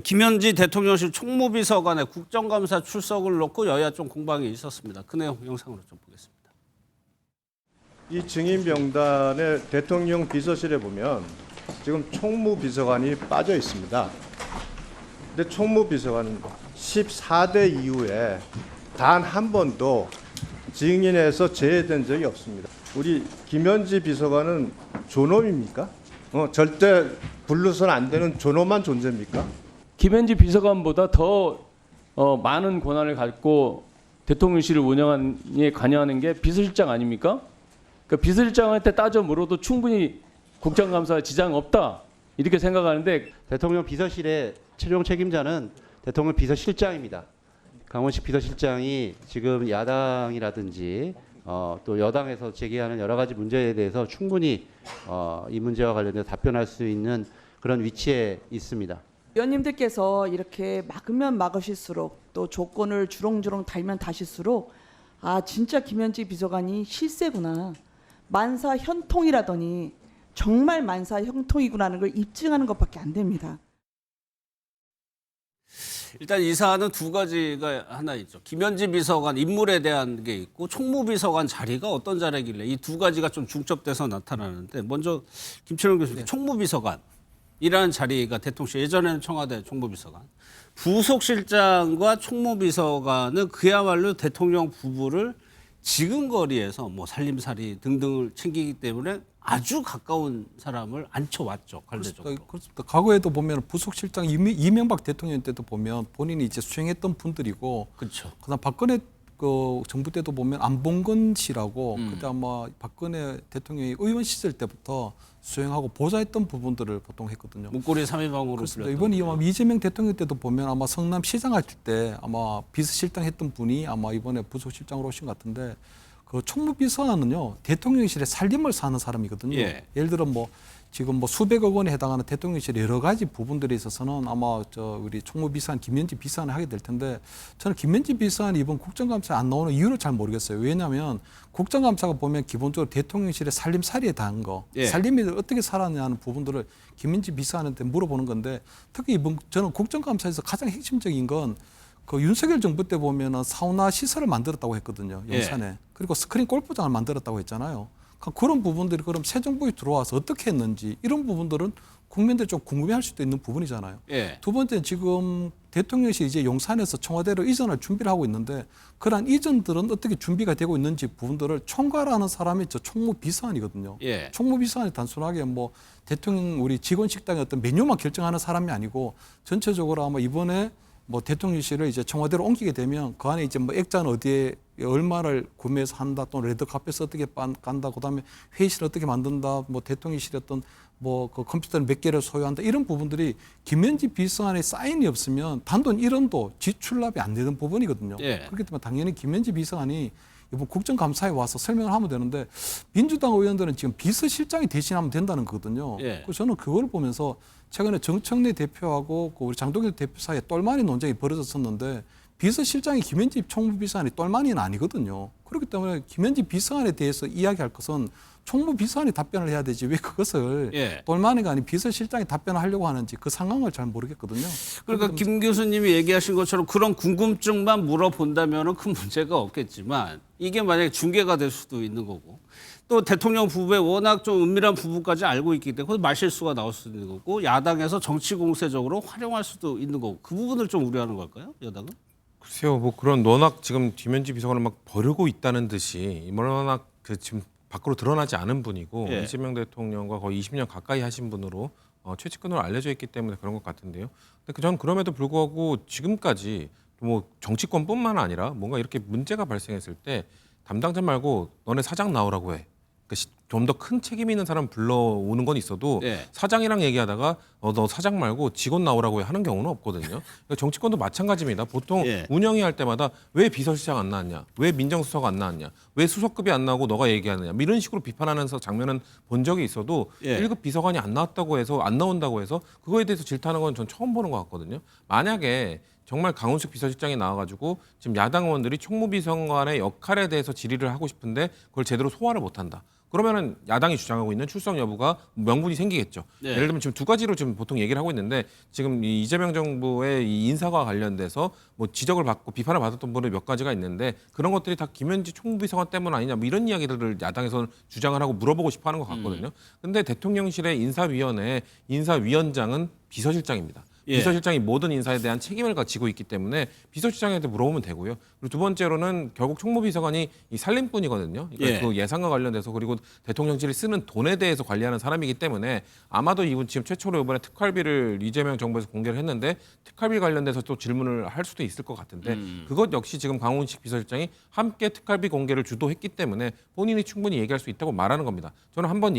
김현지 대통령실 총무비서관의 국정감사 출석을 놓고 여야 좀 공방이 있었습니다. 그 내용 영상으로 좀 보겠습니다. 이 증인 명단에 대통령 비서실에 보면 지금 총무비서관이 빠져 있습니다. 근데 총무비서관은 14대 이후에 단 한 번도 증인에서 제외된 적이 없습니다. 우리 김현지 비서관은 존엄입니까? 절대 불러서는 안 되는 존엄한 존재입니까? 김현지 비서관보다 더 많은 권한을 갖고 대통령실을 운영에 관여하는 게 비서실장 아닙니까? 그러니까 비서실장한테 따져 물어도 충분히 국정감사 지장 없다 이렇게 생각하는데 대통령 비서실의 최종 책임자는 대통령 비서실장입니다. 강원식 비서실장이 지금 야당이라든지 또 여당에서 제기하는 여러 가지 문제에 대해서 충분히 이 문제와 관련해서 답변할 수 있는 그런 위치에 있습니다. 의원님들께서 이렇게 막으면 막으실수록 또 조건을 주렁주렁 달면 다실수록 아 진짜 김현지 비서관이 실세구나. 만사 현통이라더니 정말 만사 현통이구나는 걸 입증하는 것밖에 안 됩니다. 일단 이 사안은 두 가지가 하나 있죠. 김현지 비서관 인물에 대한 게 있고 총무비서관 자리가 어떤 자리길래 이 두 가지가 좀 중첩돼서 나타나는데 먼저 김철용 교수님 총무비서관이라는 자리가 대통령실 예전에는 청와대 총무비서관 부속실장과 총무비서관은 그야말로 대통령 부부를 지근거리에서 뭐 살림살이 등등을 챙기기 때문에 아주 가까운 사람을 앉혀왔죠. 관례적으로. 그렇습니다. 과거에도 보면 부속실장 이명박 대통령 때도 보면 본인이 이제 수행했던 분들이고, 그렇죠. 그다음 박근혜 그 정부 때도 보면 안봉근 씨라고 그때 아마 박근혜 대통령이 의원 시절 때부터 수행하고 보좌했던 부분들을 보통 했거든요. 문고리 3인방으로 그렇습니다. 이번 이재명 대통령 때도 보면 아마 성남 시장 할 때 아마 비서실장 했던 분이 아마 이번에 부속실장으로 오신 것 같은데 그 총무비서관은요 대통령실에 살림을 사는 사람이거든요. 예. 예를 들어 뭐 지금 뭐 수백억 원에 해당하는 대통령실의 여러 가지 부분들에 있어서는 아마 우리 총무비서관 김현지 비서관을 하게 될 텐데 저는 김현지 비서관이 이번 국정감사에 안 나오는 이유를 잘 모르겠어요. 왜냐하면 국정감사가 보면 기본적으로 대통령실의 살림살이에 대한 거, 예. 살림이 어떻게 살았냐는 부분들을 김현지 비서관한테 물어보는 건데 특히 이번 저는 국정감사에서 가장 핵심적인 건 그 윤석열 정부 때 보면은 사우나 시설을 만들었다고 했거든요. 용산에. 예. 그리고 스크린 골프장을 만들었다고 했잖아요. 그런 부분들이 그럼 새 정부에 들어와서 어떻게 했는지 이런 부분들은 국민들이 좀 궁금해할 수도 있는 부분이잖아요. 예. 두 번째는 지금 대통령실이 이제 용산에서 청와대로 이전할 준비를 하고 있는데 그러한 이전들은 어떻게 준비가 되고 있는지 부분들을 총괄하는 사람이 저 총무비서관이거든요. 예. 총무비서관이 단순하게 뭐 대통령 우리 직원 식당의 어떤 메뉴만 결정하는 사람이 아니고 전체적으로 아마 이번에 뭐 대통령실을 이제 청와대로 옮기게 되면 그 안에 이제 뭐 액자는 어디에 얼마를 구매해서 한다 또는 레드카펫을 어떻게 깐다 그다음에 회의실 어떻게 만든다 뭐 대통령실에 어떤 뭐 그 컴퓨터를 몇 개를 소유한다 이런 부분들이 김현지 비서관의 사인이 없으면 단돈 1원도 지출납이 안 되는 부분이거든요. 예. 그렇기 때문에 당연히 김현지 비서관이 이번 국정감사에 와서 설명을 하면 되는데 민주당 의원들은 지금 비서실장이 대신하면 된다는 거거든요. 예. 그래서 저는 그걸 보면서 최근에 정청래 대표하고 우리 장동혁 대표 사이에 똘마니 논쟁이 벌어졌었는데 비서실장이 김현지 총무비서관이 똘마니는 아니거든요. 그렇기 때문에 김현지 비서관에 대해서 이야기할 것은 총무비서관이 답변을 해야 되지 왜 그것을 예. 똘마니가 아닌 비서실장이 답변을 하려고 하는지 그 상황을 잘 모르겠거든요. 그러니까 김 교수님이 얘기하신 것처럼 그런 궁금증만 물어본다면 큰 문제가 없겠지만 이게 만약에 중계가 될 수도 있는 거고 또 대통령 부부의 워낙 좀 은밀한 부부까지 알고 있기 때문에 말실수가 나올 수도 있는 거고 야당에서 정치 공세적으로 활용할 수도 있는 거고 그 부분을 좀 우려하는 걸까요? 여당은? 글쎄요, 뭐 그런 워낙 지금 김현지 비서관을 막 버르고 있다는 듯이 워낙 그 지금 밖으로 드러나지 않은 분이고 예. 이재명 대통령과 거의 20년 가까이 하신 분으로 최측근으로 알려져 있기 때문에 그런 것 같은데요. 근데 저는 그럼에도 불구하고 지금까지 뭐 정치권뿐만 아니라 뭔가 이렇게 문제가 발생했을 때 담당자 말고 너네 사장 나오라고 해. 좀 더 큰 책임 있는 사람 불러오는 건 있어도 예. 사장이랑 얘기하다가 너 사장 말고 직원 나오라고 하는 경우는 없거든요. 그러니까 정치권도 마찬가지입니다. 보통 예. 운영위 할 때마다 왜 비서실장 안 나왔냐, 왜 민정수석 안 나왔냐, 왜 수석급이 안 나오고 너가 얘기하느냐 이런 식으로 비판하는 장면은 본 적이 있어도 예. 1급 비서관이 안 나왔다고 해서 안 나온다고 해서 그거에 대해서 질타하는 건 전 처음 보는 것 같거든요. 만약에 정말 강훈식 비서실장이 나와가지고 지금 야당 의원들이 총무비서관의 역할에 대해서 질의를 하고 싶은데 그걸 제대로 소화를 못한다. 그러면은 야당이 주장하고 있는 출석 여부가 명분이 생기겠죠. 네. 예를 들면 지금 두 가지로 지금 보통 얘기를 하고 있는데 지금 이 이재명 정부의 이 인사와 관련돼서 뭐 지적을 받고 비판을 받았던 분이 몇 가지가 있는데 그런 것들이 다 김현지 총무비서관 때문 아니냐 뭐 이런 이야기들을 야당에서는 주장을 하고 물어보고 싶어 하는 것 같거든요. 근데 대통령실의 인사위원회 인사위원장은 비서실장입니다. 예. 비서실장이 모든 인사에 대한 책임을 지고 있기 때문에 비서실장한테 물어보면 되고요. 그리고 두 번째로는 결국 총무비서관이 이 살림꾼이거든요. 그러니까 예. 그 예산과 관련돼서 그리고 대통령실이 쓰는 돈에 대해서 관리하는 사람이기 때문에 아마도 이분 지금 최초로 이번에 특활비를 이재명 정부에서 공개를 했는데 특활비 관련돼서 또 질문을 할 수도 있을 것 같은데 그것 역시 지금 강훈식 비서실장이 함께 특활비 공개를 주도했기 때문에 본인이 충분히 얘기할 수 있다고 말하는 겁니다. 저는 한번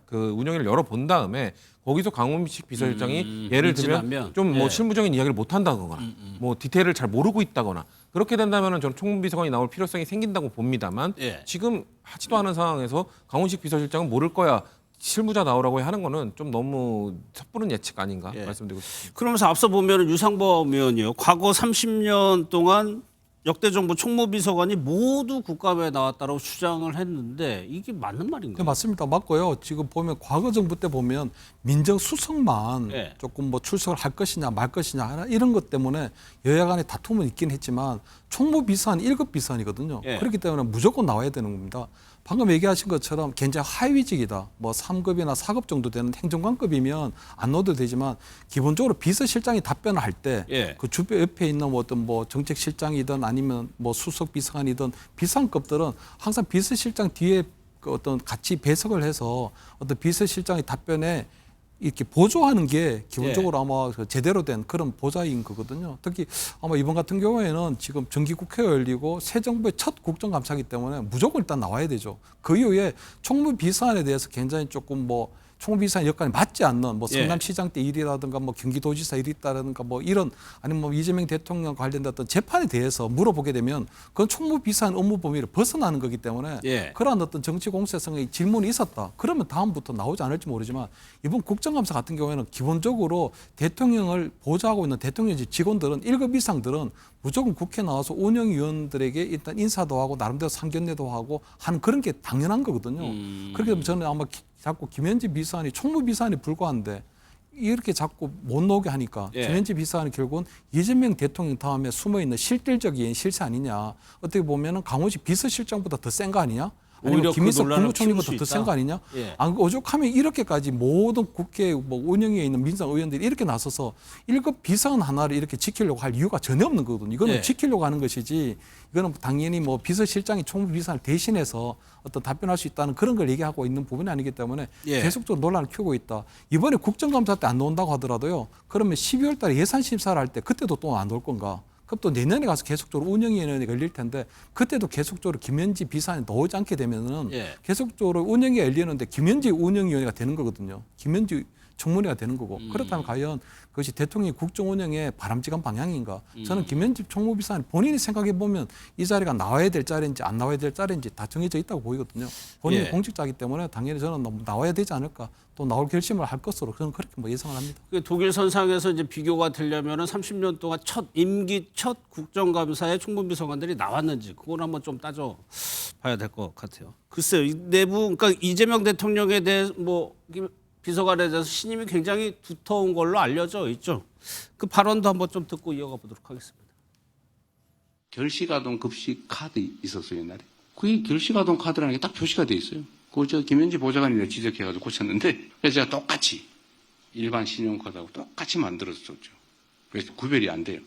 그 운영위를 열어본 다음에 거기서 강훈식 비서실장이 예를 들면 일진하면, 좀 뭐 예. 실무적인 이야기를 못 한다거나 뭐 디테일을 잘 모르고 있다거나 그렇게 된다면은 저는 총무비서관이 나올 필요성이 생긴다고 봅니다만 예. 지금 하지도 않은 상황에서 강훈식 비서실장은 모를 거야 실무자 나오라고 하는 거는 좀 너무 섣부른 예측 아닌가 예. 말씀드리고 싶습니다. 그러면서 앞서 보면 유상범 의원이요. 과거 30년 동안 역대 정부 총무비서관이 모두 국감에 나왔다고 주장을 했는데 이게 맞는 네, 말인가요? 맞습니다. 맞고요. 지금 보면 과거 정부 때 보면 민정수석만 예. 조금 뭐 출석을 할 것이냐 말 것이냐 이런 것 때문에 여야 간에 다툼은 있긴 했지만 총무비서관 1급 비서관이거든요. 예. 그렇기 때문에 무조건 나와야 되는 겁니다. 방금 얘기하신 것처럼 굉장히 하위직이다. 뭐 3급이나 4급 정도 되는 행정관급이면 안 넣어도 되지만 기본적으로 비서실장이 답변을 할 때 예. 그 주변 옆에 있는 뭐 어떤 뭐 정책실장이든 아니면 뭐 수석 비서관이든 비서관급들은 항상 비서실장 뒤에 그 어떤 같이 배석을 해서 어떤 비서실장의 답변에 이렇게 보조하는 게 기본적으로 아마 그 제대로 된 그런 보좌인 거거든요. 특히 아마 이번 같은 경우에는 지금 정기국회가 열리고 새 정부의 첫 국정감사이기 때문에 무조건 일단 나와야 되죠. 그 이후에 총무비서관에 대해서 굉장히 조금 뭐 총무비서관 역할이 맞지 않는 뭐 예. 성남시장 때 일이라든가 뭐 경기도지사 일이 있다든가 뭐 이런 아니면 뭐 이재명 대통령 관련된 어떤 재판에 대해서 물어보게 되면 그건 총무비서관 업무 범위를 벗어나는 거기 때문에 예. 그러한 어떤 정치 공세성의 질문이 있었다. 그러면 다음부터 나오지 않을지 모르지만 이번 국정감사 같은 경우에는 기본적으로 대통령을 보좌하고 있는 대통령직 직원들은 1급 이상들은 무조건 국회 나와서 운영위원들에게 일단 인사도 하고 나름대로 상견례도 하고 하는 그런 게 당연한 거거든요. 그렇기 때문에 저는 아마 자꾸 김현지 비서관이 총무비서관이 불과한데 이렇게 자꾸 못 나오게 하니까 예. 김현지 비서관이 결국은 이재명 대통령 다음에 숨어있는 실질적인 실세 아니냐. 어떻게 보면은 강훈식 비서실장보다 더 센 거 아니냐. 아니면 오히려 그 김민석 논란을 키울 국무총리보다 수 더 센 있다? 거 아니냐? 예. 안 오죽하면 이렇게까지 모든 국회 뭐 운영위에 있는 민상 의원들이 이렇게 나서서 1급 비서관 하나를 이렇게 지키려고 할 이유가 전혀 없는 거거든요. 이거는 예. 지키려고 하는 것이지 이거는 당연히 뭐 비서실장이 총무비서관을 대신해서 어떤 답변할 수 있다는 그런 걸 얘기하고 있는 부분이 아니기 때문에 예. 계속적으로 논란을 키우고 있다. 이번에 국정감사 때 안 나온다고 하더라도요. 그러면 12월 달에 예산 심사를 할 때 그때도 또 안 올 건가? 그럼 또 내년에 가서 계속적으로 운영위원회가 열릴 텐데 그때도 계속적으로 김현지 비서관이 나오지 않게 되면은 예. 계속적으로 운영위가 열리는데 김현지 운영위원회가 되는 거거든요. 김현지 청문회가 되는 거고 그렇다면 과연 그것이 대통령의 국정 운영의 바람직한 방향인가? 저는 김현지 총무비서관 본인이 생각해 보면 이 자리가 나와야 될 자리인지 안 나와야 될 자리인지 다 정해져 있다고 보이거든요. 본인이 예. 공직자이기 때문에 당연히 저는 나와야 되지 않을까? 또 나올 결심을 할 것으로 저는 그렇게 뭐 예상을 합니다. 그 독일 선상에서 이제 비교가 되려면은 30년 동안 임기 첫 국정감사에 총무비서관들이 나왔는지 그걸 한번 좀 따져 봐야 될 것 같아요. 글쎄요, 이 내부 그러니까 이재명 대통령에 대해 뭐 비서관에 대해서 신임이 굉장히 두터운 걸로 알려져 있죠. 그 발언도 한번 좀 듣고 이어가 보도록 하겠습니다. 결식아동 급식 카드 있었어요 옛날에. 그게 결식아동 카드라는 게 딱 표시가 돼 있어요. 그걸 저 김현지 보좌관이 지적해가지고 고쳤는데 그래서 제가 똑같이 일반 신용카드하고 똑같이 만들어서 줬죠. 그래서 구별이 안 돼요.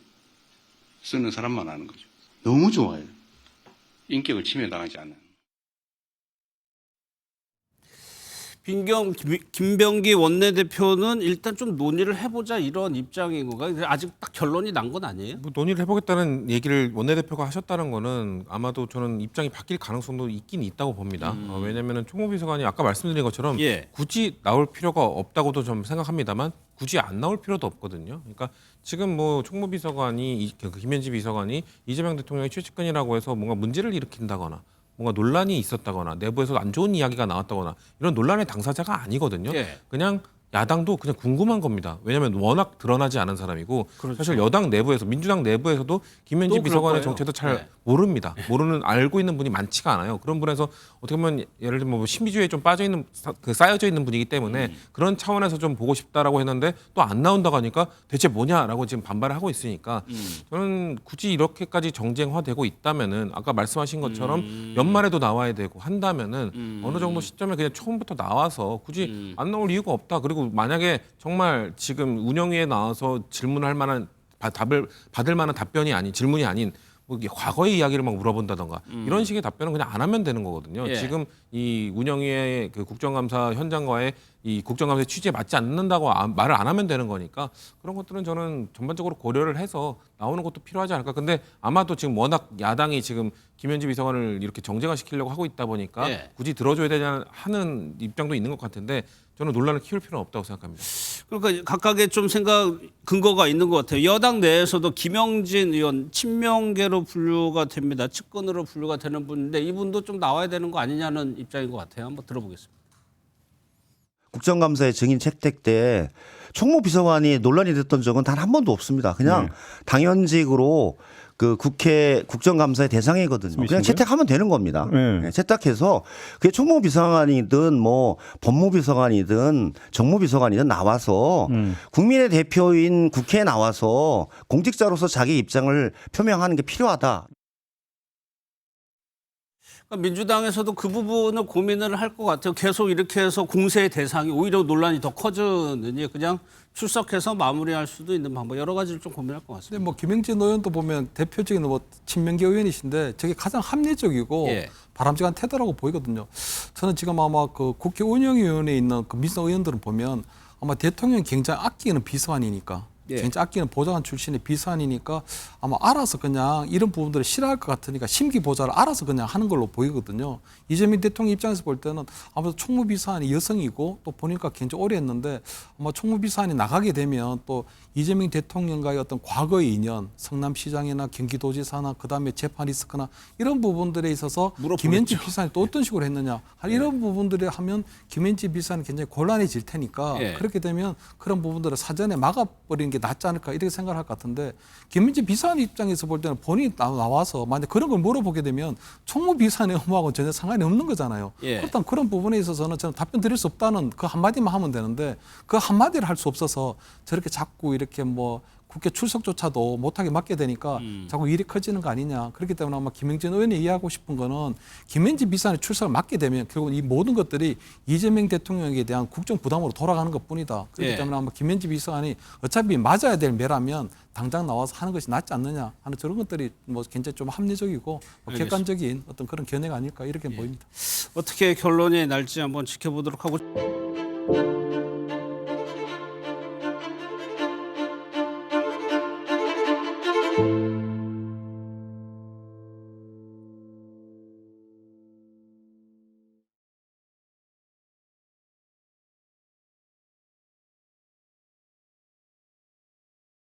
쓰는 사람만 아는 거죠. 너무 좋아요. 인격을 침해당하지 않는. 김병기 원내대표는 일단 좀 논의를 해보자 이런 입장인 건가요? 아직 딱 결론이 난 건 아니에요? 뭐 논의를 해보겠다는 얘기를 원내대표가 하셨다는 거는 아마도 저는 입장이 바뀔 가능성도 있긴 있다고 봅니다. 왜냐하면 총무비서관이 아까 말씀드린 것처럼 예. 굳이 나올 필요가 없다고도 좀 생각합니다만 굳이 안 나올 필요도 없거든요. 그러니까 지금 뭐 총무비서관이 그 김현지 비서관이 이재명 대통령의 최측근이라고 해서 뭔가 문제를 일으킨다거나 뭔가 논란이 있었다거나 내부에서 안 좋은 이야기가 나왔다거나 이런 논란의 당사자가 아니거든요. 예. 그냥 야당도 그냥 궁금한 겁니다. 왜냐하면 워낙 드러나지 않은 사람이고 사실 여당 내부에서 민주당 내부에서도 김현지 또 그럴 비서관의 거예요. 정체도 잘 네. 모릅니다. 알고 있는 분이 많지가 않아요. 그런 분에서 어떻게 보면 예를 들면 뭐 신비주의에 좀 빠져 있는 쌓여져 있는 분이기 때문에 그런 차원에서 좀 보고 싶다라고 했는데 또 안 나온다고 하니까 대체 뭐냐라고 지금 반발을 하고 있으니까 저는 굳이 이렇게까지 정쟁화되고 있다면은 아까 말씀하신 것처럼 연말에도 나와야 되고 한다면은 어느 정도 시점에 그냥 처음부터 나와서 굳이 안 나올 이유가 없다. 그리고 만약에 정말 지금 운영위에 나와서 질문할 만한 답을 받을 만한 답변이 아닌 질문이 아닌 뭐 이게 과거의 이야기를 막 물어본다던가 이런 식의 답변은 그냥 안 하면 되는 거거든요. 예. 지금 이 운영위의 그 국정감사 현장과의 이 국정감사 취지에 맞지 않는다고 말을 안 하면 되는 거니까 그런 것들은 저는 전반적으로 고려를 해서 나오는 것도 필요하지 않을까. 근데 아마도 지금 워낙 야당이 지금 김현지 비서관을 이렇게 정쟁화시키려고 하고 있다 보니까 예. 굳이 들어줘야 되냐 하는 입장도 있는 것 같은데 저는 논란을 키울 필요는 없다고 생각합니다. 그러니까 각각의 좀 생각 근거가 있는 것 같아요. 여당 내에서도 김영진 의원 친명계로 분류가 됩니다. 측근으로 분류가 되는 분인데 이분도 좀 나와야 되는 거 아니냐는 입장인 것 같아요. 한번 들어보겠습니다. 국정감사의 증인 채택 때 총무비서관이 논란이 됐던 적은 단 한 번도 없습니다. 그냥 당연직으로 그 국회 국정감사의 대상이거든요. 그냥 채택하면 되는 겁니다. 네, 채택해서 그게 총무비서관이든 뭐 법무비서관이든 정무비서관이든 나와서 국민의 대표인 국회에 나와서 공직자로서 자기 입장을 표명하는 게 필요하다. 그러니까 민주당에서도 그 부분을 고민을 할 것 같아요. 계속 이렇게 해서 공세의 대상이 오히려 논란이 더 커지느니 그냥 출석해서 마무리할 수도 있는 방법 여러 가지를 좀 고민할 것 같습니다. 근데 뭐 김영진 의원도 보면 대표적인 뭐 친명계 의원이신데 저게 가장 합리적이고 예. 바람직한 태도라고 보이거든요. 저는 지금 아마 그 국회 운영위원회에 있는 그 민주당 의원들은 보면 아마 대통령이 굉장히 아끼는 비서관이니까 예. 진짜 아끼는 보좌관 출신의 비서관이니까 아마 알아서 그냥 이런 부분들을 싫어할 것 같으니까 심기보좌를 알아서 그냥 하는 걸로 보이거든요. 이재명 대통령 입장에서 볼 때는 아무래도 총무비서관이 여성이고 또 보니까 굉장히 오래 했는데 아마 총무비서관이 나가게 되면 또 이재명 대통령과의 어떤 과거의 인연, 성남시장이나 경기도지사나 그다음에 재판이 있었거나 이런 부분들에 있어서 김현지 비서관이 또 어떤 식으로 했느냐 이런 부분들을 하면 김현지 비서관이 굉장히 곤란해질 테니까 예. 그렇게 되면 그런 부분들을 사전에 막아버리는 게 낫지 않을까 이렇게 생각할 것 같은데 김민지 비서관 입장에서 볼 때는 본인이 나와서 만약 그런 걸 물어보게 되면 총무비서관의 업무하고는 전혀 상관이 없는 거잖아요. 예. 그렇다면 그런 부분에 있어서는 저는 답변 드릴 수 없다는 그 한마디만 하면 되는데 그 한마디를 할 수 없어서 저렇게 자꾸 이렇게 뭐 국회 출석조차도 못하게 맡게 되니까 자꾸 일이 커지는 거 아니냐. 그렇기 때문에 아마 김영진 의원이 이해하고 싶은 거는 김현지 비서관이 출석을 맡게 되면 결국 이 모든 것들이 이재명 대통령에 대한 국정 부담으로 돌아가는 것뿐이다. 그렇기 예. 때문에 아마 김현지 비서관이 어차피 맞아야 될 매라면 당장 나와서 하는 것이 낫지 않느냐 하는 저런 것들이 뭐 굉장히 좀 합리적이고 뭐 객관적인 어떤 그런 견해가 아닐까 이렇게 보입니다. 어떻게 결론이 날지 한번 지켜보도록 하고.